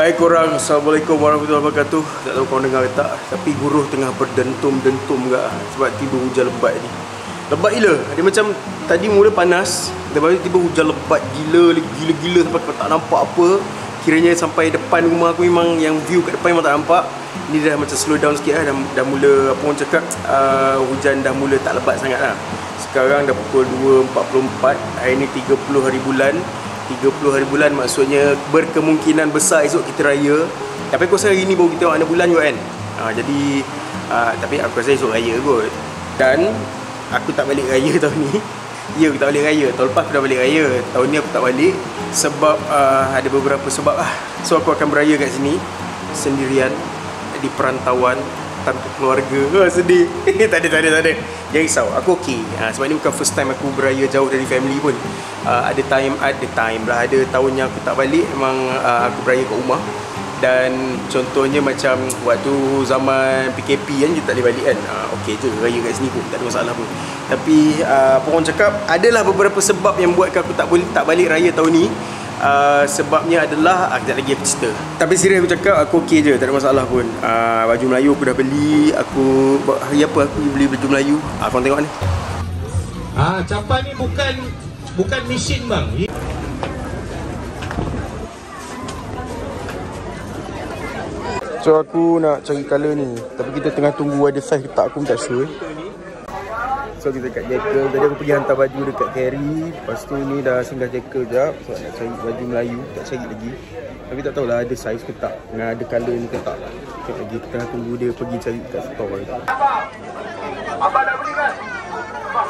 Hai korang, Assalamualaikum warahmatullahi wabarakatuh. Tak tahu korang dengar ke tak, tapi guruh tengah berdentum-dentum ke sebab tiba hujan lebat ni. Lebat gila, dia macam tadi mula panas, lepas tu tiba hujan lebat gila sampai kau tak nampak apa. Kiranya sampai depan rumah aku memang yang view kat depan memang tak nampak. Ni dah macam slow down sikit lah, dah mula apa orang cakap, hujan dah mula tak lebat sangat lah. Sekarang dah pukul 2.44, hari ni 30 hari bulan. 30 hari bulan maksudnya berkemungkinan besar esok kita raya. Tapi aku rasa hari ni baru kita tengok ada bulan kot kan. Tapi aku rasa esok raya kot. Dan aku tak balik raya tahun ni. Ya, aku tak balik raya. Tahun lepas aku dah balik raya. Tahun ni aku tak balik sebab ada beberapa sebab lah. So aku akan beraya kat sini sendirian di perantauan tanpa keluarga. Sedih. Tak ada. Jangan risau, aku okey. Sebab ni bukan first time aku beraya jauh dari family pun. Ada tahun yang aku tak balik, memang aku beraya kat rumah. Dan contohnya macam waktu zaman PKP kan, kita tak boleh balik kan. Okey je, raya kat sini pun tak ada masalah pun. Tapi apa orang cakap, adalah beberapa sebab yang buatkan aku tak balik raya tahun ni. Sebabnya adalah sekejap lagi aku cerita. Tapi serius aku cakap, aku okey je, tak ada masalah pun. Baju Melayu aku dah beli. Hari apa aku beli baju Melayu, korang tengok ni. Capan ni bukan mesin bang. So aku nak cari colour ni, tapi kita tengah tunggu ada size ke tak, aku pun tak sure. So kita kat Jekyll, tadi aku pergi hantar baju dekat Carry. Lepas tu ni dah singgah Jekyll jap sebab nak cari baju Melayu, tak cari lagi. Tapi tak tahulah ada saiz ke tak, dengan ada colour ni ke tak. Sekejap lagi kita tengah tunggu dia pergi cari kat store ni. Abang dah beli kan? Terima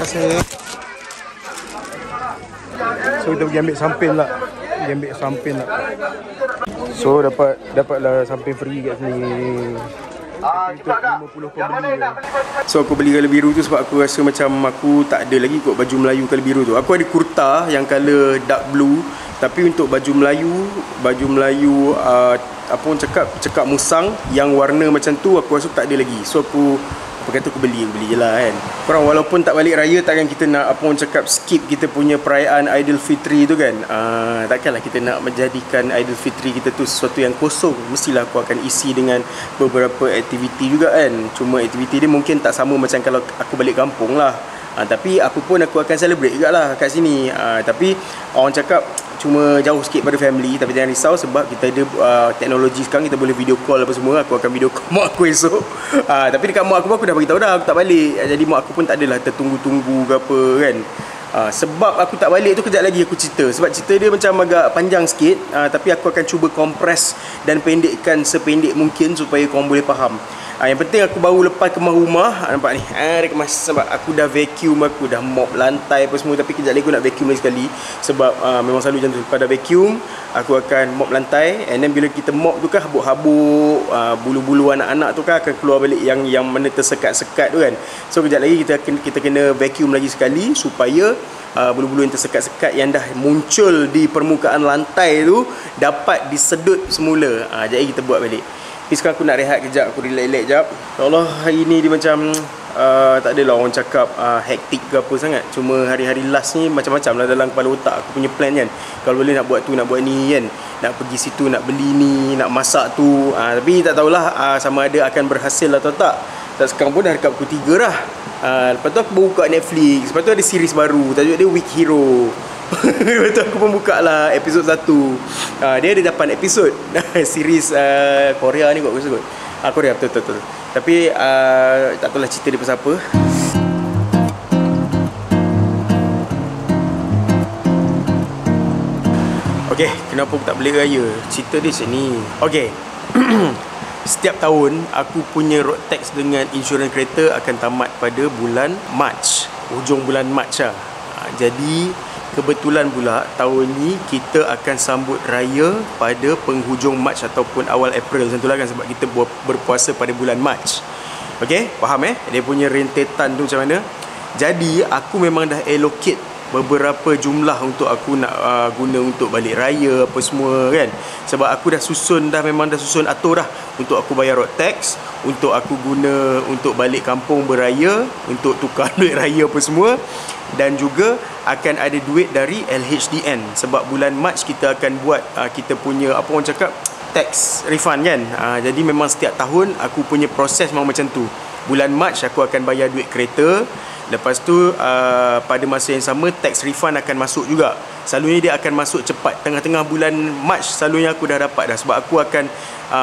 kasih. So kita pergi ambil samping lah. So dapatlah samping free kat sini. Untuk 50 kau beli je. So aku beli colour biru tu sebab aku rasa macam aku tak ada lagi kot baju Melayu colour biru tu. Aku ada kurta yang colour dark blue, tapi untuk baju Melayu apa orang cakap musang yang warna macam tu aku rasa tak ada lagi. So aku beli je lah kan. Korang walaupun tak balik raya, takkan kita nak apa orang cakap skip kita punya perayaan Aidilfitri tu kan. Takkanlah kita nak menjadikan Aidilfitri kita tu sesuatu yang kosong. Mestilah aku akan isi dengan beberapa aktiviti juga kan. Cuma aktiviti dia mungkin tak sama macam kalau aku balik kampung lah. Tapi aku akan celebrate juga lah kat sini. Tapi orang cakap cuma jauh sikit pada family. Tapi jangan risau sebab kita ada teknologi sekarang, kita boleh video call apa semua. Aku akan video call mak aku esok. Tapi dekat mak aku dah beritahu dah aku tak balik. Jadi mak aku pun tak adalah tertunggu-tunggu ke apa kan. Sebab aku tak balik tu kejap lagi aku cerita. Sebab cerita dia macam agak panjang sikit. Tapi aku akan cuba kompres dan pendekkan sependek mungkin supaya korang boleh faham. Yang penting aku baru lepas kemas rumah. Nampak ni, dia kemas sebab aku dah vacuum, aku dah mop lantai apa semua. Tapi kejap lagi aku nak vacuum lagi sekali. Sebab memang selalu macam tu, lepas dah vacuum aku akan mop lantai. And then bila kita mop tu kan, habuk-habuk bulu-bulu anak-anak tu kan akan keluar balik yang mana tersekat-sekat tu kan. So kejap lagi kita kena vacuum lagi sekali supaya bulu-bulu yang tersekat-sekat yang dah muncul di permukaan lantai tu dapat disedut semula. Jadi kita buat balik. Tapi sekarang aku nak rehat kejap, aku relax-relax jap. Allah, hari ni dia macam tak adalah orang cakap hektik ke apa sangat. Cuma hari-hari last ni macam-macam lah dalam kepala otak aku punya plan kan. Kalau boleh nak buat tu, nak buat ni kan. Nak pergi situ, nak beli ni, nak masak tu. Tapi tak tahulah sama ada akan berhasil atau tak. Dan sekarang pun dah dekat pukul 3 dah. Lepas tu aku baru buka Netflix. Lepas tu ada series baru, tajuk dia Weak Hero. Lepas tu aku pun buka lah episod 1. Dia ada 8 episod. Series Korea ni kot aku sebut. Korea betul. Tapi tak tahulah cerita dia pasal apa. Okay, kenapa aku tak balik raya? Cerita dia macam ni. Okay. Setiap tahun aku punya road tax dengan insurans kereta akan tamat pada bulan Mac, hujung bulan Mac lah. Jadi kebetulan pula tahun ni kita akan sambut raya pada penghujung Mac ataupun awal April macam tu lah kan, sebab kita berpuasa pada bulan Mac. Okay, faham dia punya rentetan tu macam mana. Jadi aku memang dah allocate beberapa jumlah untuk aku nak guna untuk balik raya apa semua kan. Sebab aku memang dah susun atur dah untuk aku bayar road tax, untuk aku guna untuk balik kampung beraya, untuk tukar duit raya apa semua. Dan juga akan ada duit dari LHDN, sebab bulan Mac kita akan buat kita punya apa orang cakap, tax refund kan. Jadi memang setiap tahun aku punya proses memang macam tu. Bulan Mac aku akan bayar duit kereta. Lepas tu pada masa yang sama tax refund akan masuk juga. Selalunya dia akan masuk cepat. Tengah-tengah bulan Mac selalunya aku dah dapat dah, sebab aku akan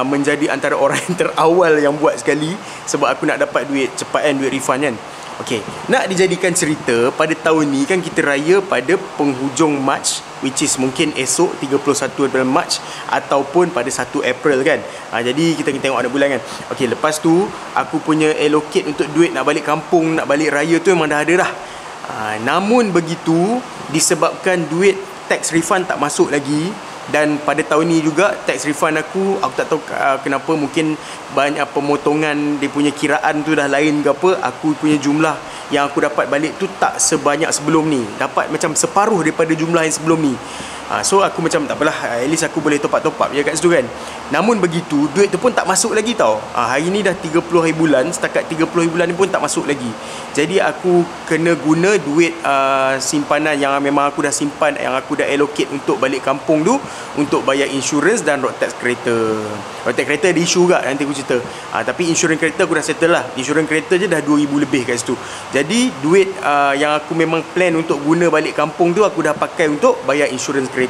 menjadi antara orang yang terawal yang buat sekali, sebab aku nak dapat duit cepat kan, duit refund kan. Okey, nak dijadikan cerita, pada tahun ni kan kita raya pada penghujung Mac, which is mungkin esok 31 bulan Mac ataupun pada 1 April kan. Jadi kita tengok ada bulan kan. Okey, lepas tu aku punya allocate untuk duit nak balik kampung, nak balik raya tu memang dah ada dah. Namun begitu, disebabkan duit tax refund tak masuk lagi, dan pada tahun ni juga tax refund aku tak tahu kenapa, mungkin banyak pemotongan dia punya kiraan tu dah lain ke apa, aku punya jumlah yang aku dapat balik tu tak sebanyak sebelum ni, dapat macam separuh daripada jumlah yang sebelum ni. So aku macam tak apalah, at least aku boleh top up je kat situ kan. Namun begitu, duit tu pun tak masuk lagi tau. Hari ni dah 30 hari bulan, setakat 30 hari bulan ni pun tak masuk lagi. Jadi aku kena guna duit simpanan yang memang aku dah simpan, yang aku dah allocate untuk balik kampung tu, untuk bayar insurans dan road tax kereta. Road tax kereta ada isu juga, nanti aku cerita. Tapi insurans kereta aku dah settle lah. Insurans kereta je dah 2,000 lebih kat situ. Jadi duit yang aku memang plan untuk guna balik kampung tu, aku dah pakai untuk bayar insurans kereta.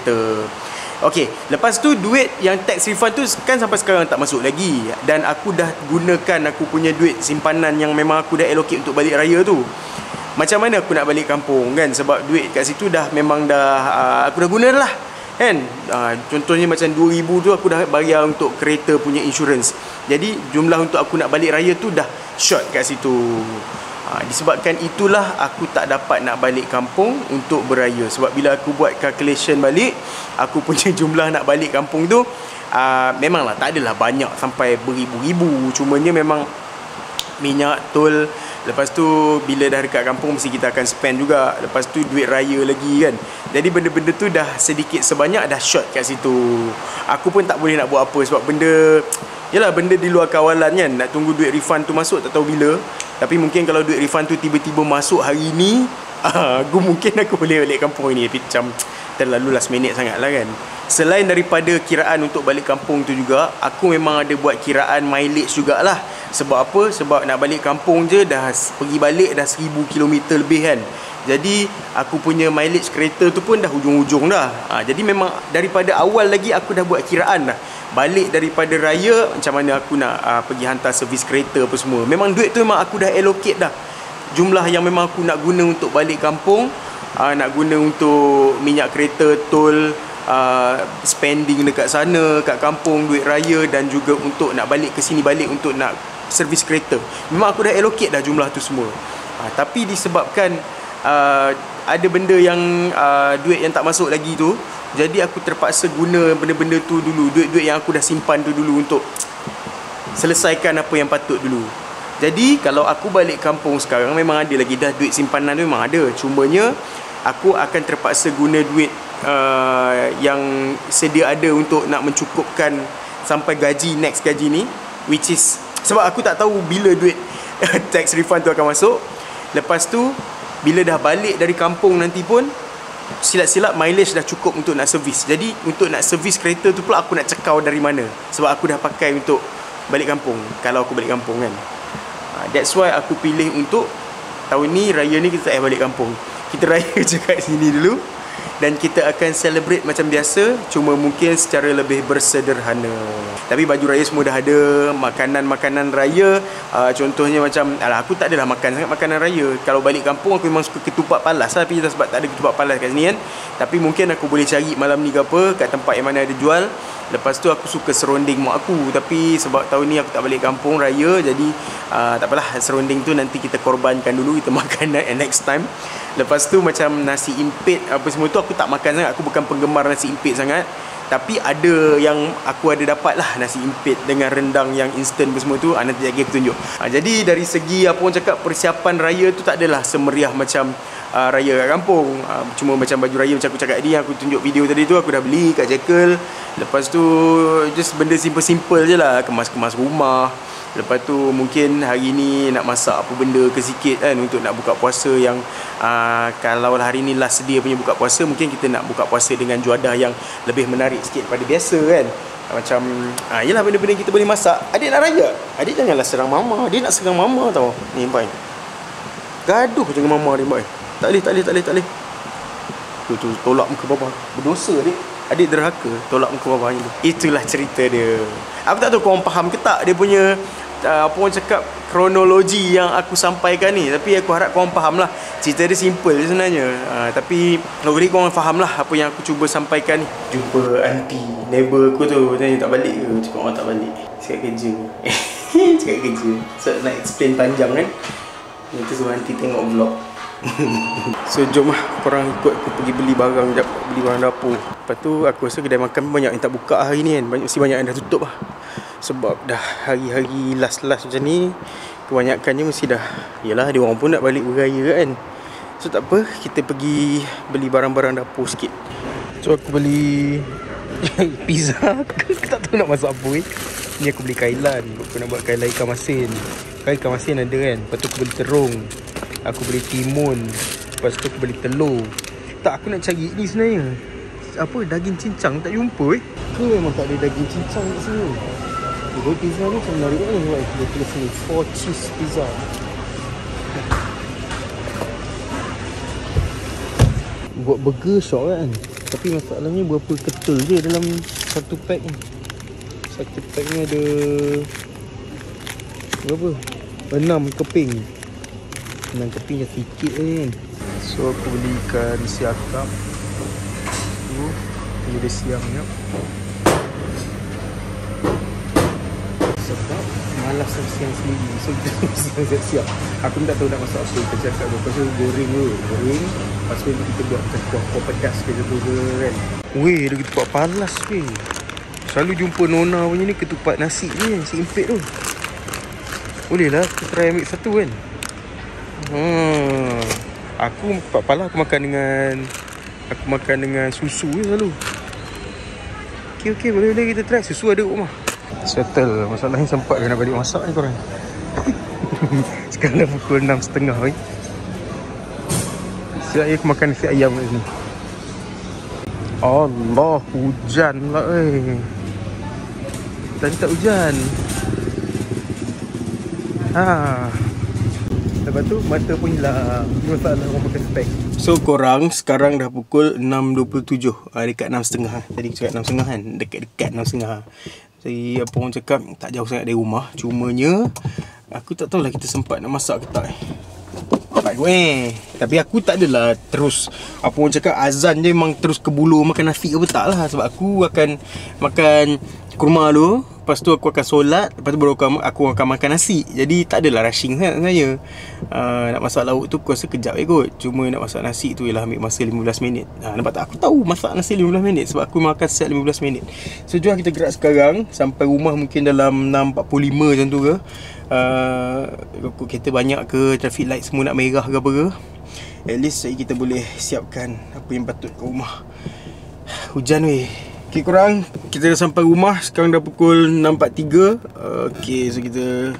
Okey, lepas tu duit yang tax refund tu kan sampai sekarang tak masuk lagi, dan aku dah gunakan aku punya duit simpanan yang memang aku dah allocate untuk balik raya tu. Macam mana aku nak balik kampung kan, sebab duit kat situ dah memang dah aku dah guna lah kan. Contohnya macam 2,000 tu aku dah bayar untuk kereta punya insurans. Jadi jumlah untuk aku nak balik raya tu dah short kat situ. Disebabkan itulah aku tak dapat nak balik kampung untuk beraya. Sebab bila aku buat calculation balik, aku punya jumlah nak balik kampung tu memanglah tak adalah banyak sampai beribu-ribu. Cumanya memang minyak, tol, lepas tu bila dah dekat kampung mesti kita akan spend juga. Lepas tu duit raya lagi kan. Jadi benda-benda tu dah sedikit sebanyak dah short kat situ. Aku pun tak boleh nak buat apa, sebab benda, yalah, benda di luar kawalan kan. Nak tunggu duit refund tu masuk tak tahu bila. Tapi mungkin kalau duit refund tu tiba-tiba masuk hari ni, mungkin aku boleh balik kampung ni. Tapi macam terlalu last minute sangat lah kan. Selain daripada kiraan untuk balik kampung tu juga, aku memang ada buat kiraan mileage jugalah. Sebab apa? Sebab nak balik kampung je dah pergi balik dah 1,000 km lebih kan. Jadi aku punya mileage kereta tu pun dah hujung-hujung dah. Jadi memang daripada awal lagi aku dah buat kiraan dah. Balik daripada raya, macam mana aku nak pergi hantar servis kereta apa semua. Memang duit tu memang aku dah allocate dah. Jumlah yang memang aku nak guna untuk balik kampung, nak guna untuk minyak kereta, tol, spending dekat sana, kat kampung, duit raya, dan juga untuk nak balik ke sini, balik untuk nak servis kereta. Memang aku dah allocate dah jumlah tu semua. Tapi disebabkan ada benda yang duit yang tak masuk lagi tu, jadi aku terpaksa guna benda-benda tu dulu, duit-duit yang aku dah simpan tu dulu, untuk selesaikan apa yang patut dulu. Jadi kalau aku balik kampung sekarang, memang ada lagi dah duit simpanan tu, memang ada. Cumanya aku akan terpaksa guna duit yang sedia ada untuk nak mencukupkan sampai gaji, next gaji ni, which is sebab aku tak tahu bila duit tax refund tu akan masuk. Lepas tu bila dah balik dari kampung nanti pun silap-silap mileage dah cukup untuk nak servis. Jadi untuk nak servis kereta tu pula aku nak cekau dari mana, sebab aku dah pakai untuk balik kampung kalau aku balik kampung kan. That's why aku pilih untuk tahun ni, raya ni kita tak payah balik kampung. Kita raya je kat sini dulu, dan kita akan celebrate macam biasa, cuma mungkin secara lebih bersederhana. Tapi baju raya semua dah ada, makanan-makanan raya, contohnya macam, aku tak adalah makan sangat makanan raya. Kalau balik kampung aku memang suka ketupat palas lah, tapi sebab tak ada ketupat palas kat sini kan. Tapi mungkin aku boleh cari malam ni ke apa, kat tempat yang mana ada jual. Lepas tu aku suka seronding mak aku, tapi sebab tahun ni aku tak balik kampung raya, jadi tak apalah, seronding tu nanti kita korbankan dulu, kita makan next time. Lepas tu macam nasi impit apa semua tu aku tak makan sangat, aku bukan penggemar nasi impit sangat. Tapi ada yang aku ada dapat lah, nasi impit dengan rendang yang instant semua tu, nanti lagi aku tunjuk. Jadi dari segi apa orang cakap, persiapan raya tu tak adalah semeriah macam raya kat kampung. Cuma macam baju raya macam aku cakap tadi, aku tunjuk video tadi tu, aku dah beli kat Jekyll. Lepas tu just benda simple-simple je lah, kemas-kemas rumah. Lepas tu mungkin hari ni nak masak apa benda ke sikit kan, untuk nak buka puasa yang kalau hari ni last dia punya buka puasa, mungkin kita nak buka puasa dengan juadah yang lebih menarik sikit pada biasa kan. Macam yelah, benda-benda kita boleh masak. Adik nak raya, adik janganlah serang mama. Dia nak serang mama tau. Ni boy, gaduh dengan mama dia boy. Tak boleh. Tu tolak muka bapa. Berdosa adik derhaka tolak muka bapa ni. Itulah cerita dia. Aku tak tahu korang faham ke tak dia punya apa orang cakap, kronologi yang aku sampaikan ni. Tapi aku harap korang faham lah. Cerita dia simple je sebenarnya. Tapi lagi korang faham lah apa yang aku cuba sampaikan ni. Jumpa aunty neighbor aku tu, tanya tak balik ke? Cakap orang tak balik, cakap kerja. Cakap kerja. So nak explain panjang kan. Nanti suruh aunty tengok vlog. So jom lah korang ikut aku pergi beli barang dapur. Lepas tu aku rasa kedai makan banyak yang tak buka hari ni kan. Mesti banyak yang dah tutup lah. Sebab dah hari-hari last macam ni, kebanyakannya mesti dah, yelah dia orang pun nak balik beraya kan. So tak apa, kita pergi beli barang-barang dapur sikit. So aku beli pizza. Aku tak tahu nak masak apa Ni aku beli kailan. Aku nak buat kailan ikan masin. Kan ikan masin ada kan. Lepas tu aku beli terung, aku beli timun. Lepas tu aku beli telur. Tak, aku nak cari ni sebenarnya, apa, daging cincang. Tak jumpa Ke memang tak ada daging cincang kat sini? Dia pizza ni macam menarik kan. Dia tulis sini 4 cheese pizza. Buat burger shop kan. Tapi masalahnya berapa ketul je dalam satu pack ni. Satu pack ni ada berapa? 6 keping. 6 keping dah sikit kan. So aku beli ikan siakap tu. Dia dah siang ni. Sebab malas siang sendiri. So kita siap-siap. Aku pun tak tahu nak masak apa. Kita cakap tu. Lepas tu goreng dulu. Goreng. Lepas tu kita buat macam kuah pedas ke tu kan. Weh, dia ketupat palas weh. Selalu jumpa Nona punya ni ketupat nasi ni, nasi impit tu. Boleh lah kita try ambil satu kan. Aku ketupat palas aku makan dengan susu je selalu. Okey, boleh kita try. Susu ada kat rumah. Settle. Masalahnya sempat ke nak balik masak ni korang. Sekarang dah pukul 6.30 Siap aku makan nasi ayam kat sini. Allah, hujan lah Tadi tak hujan. Lepas tu mata pun hilang. Masalah orang pakai spek. So korang sekarang dah pukul 6.27. Dekat 6.30. Tadi aku cakap 6.30 kan. Dekat 6.30. Jadi apa orang cakap, tak jauh sangat dari rumah. Cumanya aku tak tahulah kita sempat nak masak ke tak. Tapi aku tak adalah terus, apa orang cakap, azan je memang terus kebulu makan nasi ke apa tak lah. Sebab aku akan makan kurma dulu. Lepas tu aku akan solat. Lepas tu baru aku akan makan nasi. Jadi tak adalah rushing sangat sebenarnya. Nak masak lauk tu aku rasa kejap kot. Cuma nak masak nasi tu ialah ambil masa 15 minit. Nampak tak? Aku tahu masak nasi 15 minit. Sebab aku makan set 15 minit. So jom kita gerak sekarang. Sampai rumah mungkin dalam 6.45 macam tu ke. Kereta banyak ke, traffic light semua nak merah ke apa ke. At least kita boleh siapkan apa yang patut ke rumah. Hujan weh. Okay korang, kita dah sampai rumah. Sekarang dah pukul 6.43. Okay, so kita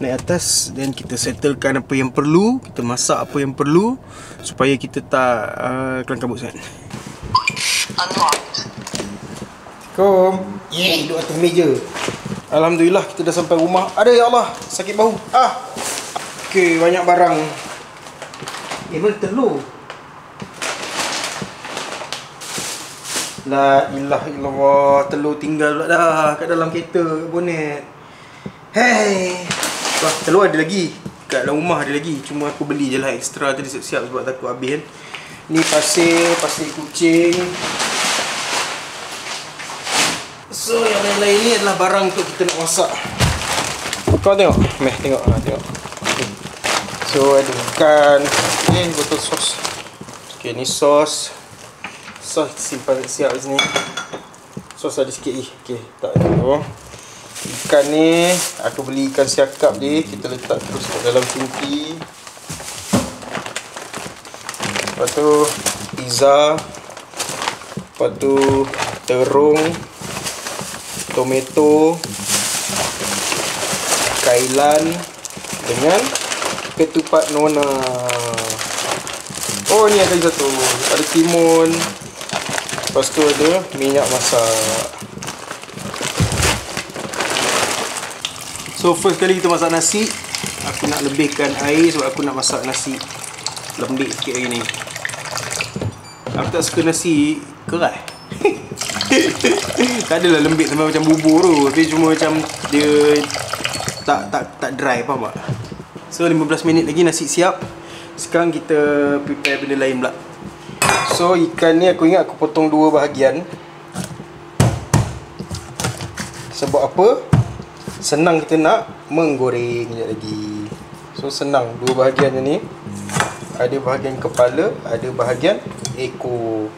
naik atas dan kita settlekan apa yang perlu. Kita masak apa yang perlu supaya kita tak kelang kabut sangat. Assalamualaikum. Duduk atas meja. Alhamdulillah kita dah sampai rumah. Ada, ya Allah, sakit bahu. Okay, banyak barang. Mana telur? La ilaha illallah, telur tinggal pula dah kat dalam kereta, bonet. Hey, wah, telur ada lagi kat dalam rumah, ada lagi. Cuma aku beli je lah extra tadi siap-siap sebab takut habis kan. Ni pasir kucing. So yang lain-lain ni adalah barang untuk kita nak masak. Kau tengok, tengok. So ada ikan, botol sos. Okay, ni sos. Sos simpan siap di sini. Sos ada sikit lagi. Okay, tak ada. Ikan ni aku beli ikan siakap je. Kita letak terus kat dalam tungki. Lepas tu pizza. Lepas tu terung, tomato, kailan dengan ketupat Nona. Oh, ni ada satu. Ada timun. Lepas tu ada minyak masak. So first kali kita masak nasi, aku nak lebihkan air sebab aku nak masak nasi lembik sikit hari ni. Aku tak suka nasi keras. Tak adalah lembik sampai macam bubur tu, tapi cuma macam dia tak dry, faham tak? So 15 minit lagi nasi siap. Sekarang kita prepare benda lain pula. So ikan ni aku ingat aku potong 2 bahagian. Sebab apa? Senang kita nak menggoreng sekejap lagi. So senang, 2 bahagian ni. Ada bahagian kepala, ada bahagian ekor.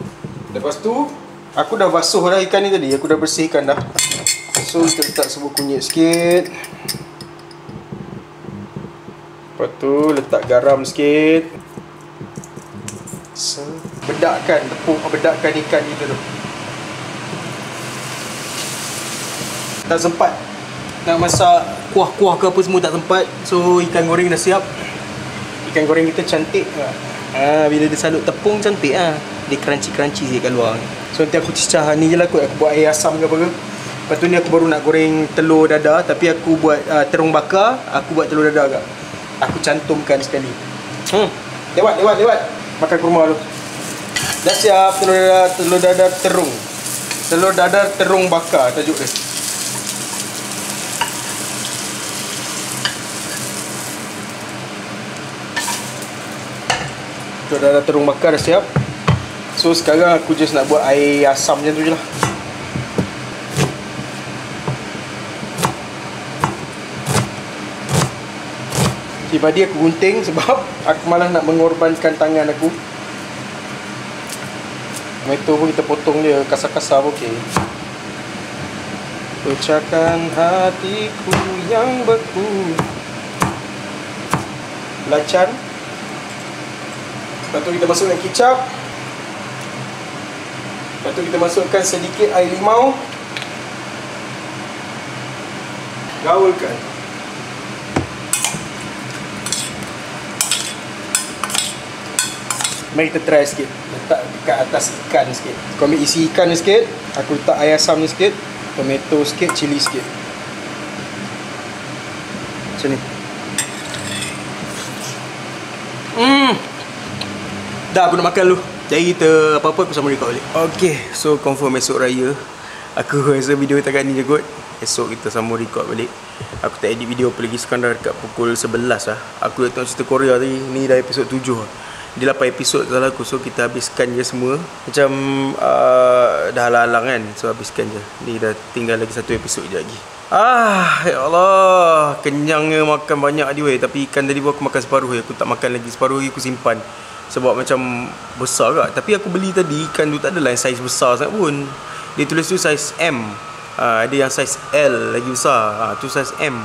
Lepas tu aku dah basuh dah ikan ni tadi. Aku dah bersihkan dah. So kita letak sebuah kunyit sikit. Lepas tu letak garam sikit. So bedakkan ikan kita tu. Tak sempat nak masak kuah-kuah ke apa semua, tak sempat. So ikan goreng dah siap. Ikan goreng kita cantik. Bila dia salut tepung cantik ah. Dia crunchy sikit kat luar. So nanti aku cicah ni je lah kot. Aku buat air asam ke apa ke. Lepas tu ni aku baru nak goreng telur dadar. Tapi aku buat terung bakar. Aku buat telur dadar agak. Aku cantumkan sekali. Lewat. Makan kurma dulu. Dah siap telur dadar terung. Telur dadar terung bakar tajuk dia. Telur dadar terung bakar dah siap. So sekarang aku just nak buat air asam macam tu je lah. Tadi aku gunting sebab aku malas nak mengorbankan tangan aku. Tomato pun kita potong dia kasar-kasar pun okey. Pecahkan hatiku yang beku. Belacan. Lepas tu kita masukkan kicap. Lepas tu kita masukkan sedikit air limau. Gaulkan. Mari kita try sikit. Letak dekat atas ikan sikit. Aku ambil isi ikan ni sikit. Aku letak air asam ni sikit. Tomato sikit, cili sikit. Macam ni. Dah aku nak makan dulu. Jadi kita apa-apa aku sama record balik. Okay, so confirm esok raya. Aku rasa video takkan ni je kot. Esok kita sama record balik. Aku tak edit video apa lagi. Sekarang dah dekat pukul 11 lah. Aku dah tengok cerita Korea tadi. Ni dah episod 7 lah. Dia 8 episod salah aku. So kita habiskan je semua. Macam dah halang-halang kan. So habiskan je. Ni dah tinggal lagi 1 episod je lagi. Ya Allah, kenyangnya makan banyak dia weh. Tapi ikan tadi pun aku makan separuh je. Aku tak makan lagi. Separuh lagi aku simpan. Sebab macam besar kak. Tapi aku beli tadi ikan tu tak adalah yang saiz besar sangat pun. Dia tulis tu saiz M. Ada yang saiz L lagi besar. Tu saiz M.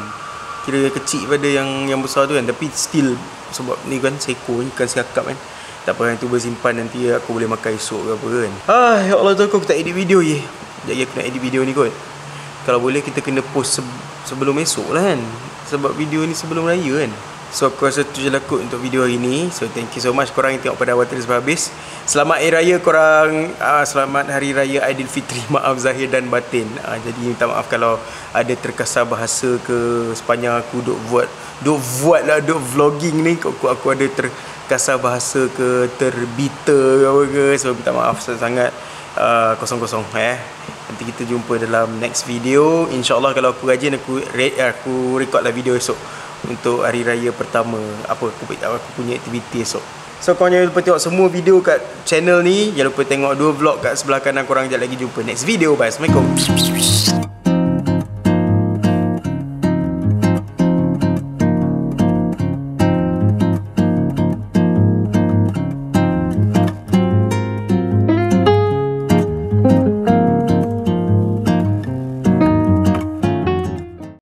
Kira kecil pada yang besar tu kan. Tapi still sebab ni kan seekor ikan sekakap kan. Tak apa, yang tu bersimpan nanti aku boleh makan esok ke apa kan. Ya Allah tu aku tak edit video je. Jadi aku nak edit video ni kot. Kalau boleh kita kena post sebelum esok lah kan. Sebab video ni sebelum raya kan. So aku rasa tu je lah kot untuk video hari ni. So thank you so much korang yang tengok pada awal sampai habis. Selamat Hari Raya korang. Selamat Hari Raya Aidilfitri. Maaf zahir dan batin. Jadi minta maaf kalau ada terkasar bahasa ke sepanjang aku duk vlogging ni. Aku ada terkasar bahasa ke terbita ke apa ke. So minta maaf sangat. Kosong-kosong Nanti kita jumpa dalam next video. InsyaAllah kalau aku rajin aku record lah video esok untuk hari raya pertama. Aku punya aktiviti esok. So korang jangan lupa tengok semua video kat channel ni. Jangan lupa tengok 2 vlog kat sebelah kanan korang. Sekejap lagi jumpa next video. Bye. Assalamualaikum.